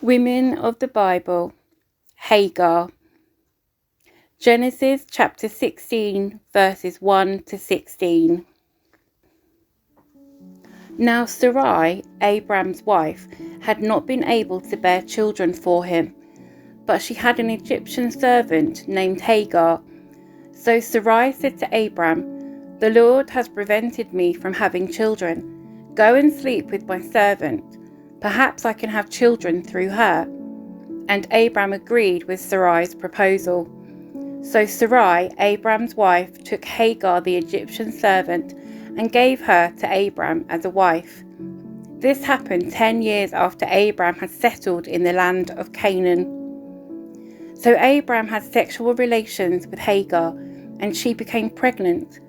Women of the Bible. Hagar. Genesis chapter 16 verses 1 to 16. Now Sarai, Abram's wife, had not been able to bear children for him, but she had an Egyptian servant named Hagar. So Sarai said to Abram, "The Lord has prevented me from having children. Go and sleep with my servant. Perhaps I can have children through her." And Abram agreed with Sarai's proposal. So Sarai, Abram's wife, took Hagar the Egyptian servant and gave her to Abram as a wife. This happened 10 years after Abram had settled in the land of Canaan. So Abram had sexual relations with Hagar, and she became pregnant.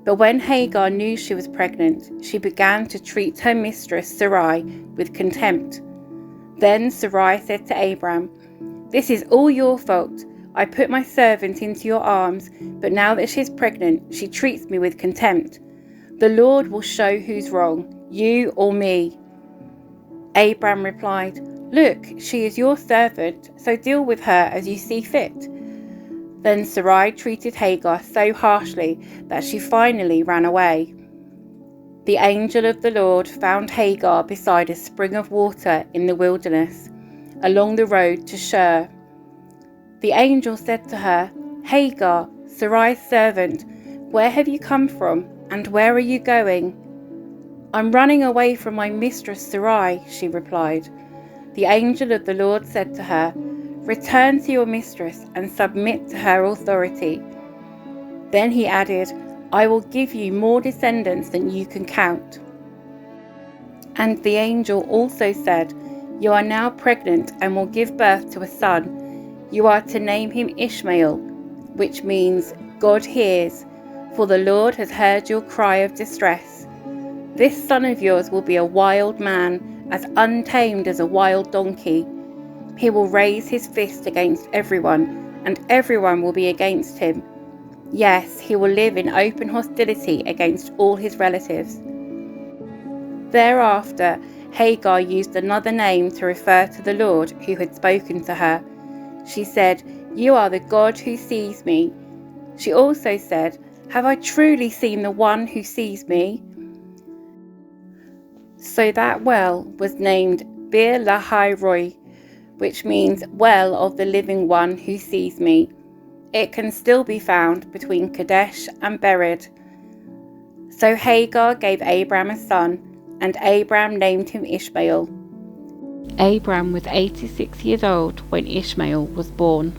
But when Hagar knew she was pregnant, she began to treat her mistress Sarai with contempt. Then Sarai said to Abram, "This is all your fault. I put my servant into your arms, but now that she's pregnant, she treats me with contempt. The Lord will show who's wrong, you or me." Abram replied, "Look, she is your servant, so deal with her as you see fit." Then Sarai treated Hagar so harshly that she finally ran away. The angel of the Lord found Hagar beside a spring of water in the wilderness, along the road to Shur. The angel said to her, "Hagar, Sarai's servant, where have you come from, and where are you going?" "I'm running away from my mistress Sarai," she replied. The angel of the Lord said to her, "Return to your mistress and submit to her authority." Then he added, "I will give you more descendants than you can count." And the angel also said, "You are now pregnant and will give birth to a son. You are to name him Ishmael, which means God hears, for the Lord has heard your cry of distress. This son of yours will be a wild man, as untamed as a wild donkey. He will raise his fist against everyone, and everyone will be against him. Yes, he will live in open hostility against all his relatives." Thereafter, Hagar used another name to refer to the Lord who had spoken to her. She said, "You are the God who sees me." She also said, "Have I truly seen the one who sees me?" So that well was named Bir Lahai Roi, which means well of the living one who sees me. It can still be found between Kadesh and Bered. So Hagar gave Abram a son, and Abram named him Ishmael. Abram was 86 years old when Ishmael was born.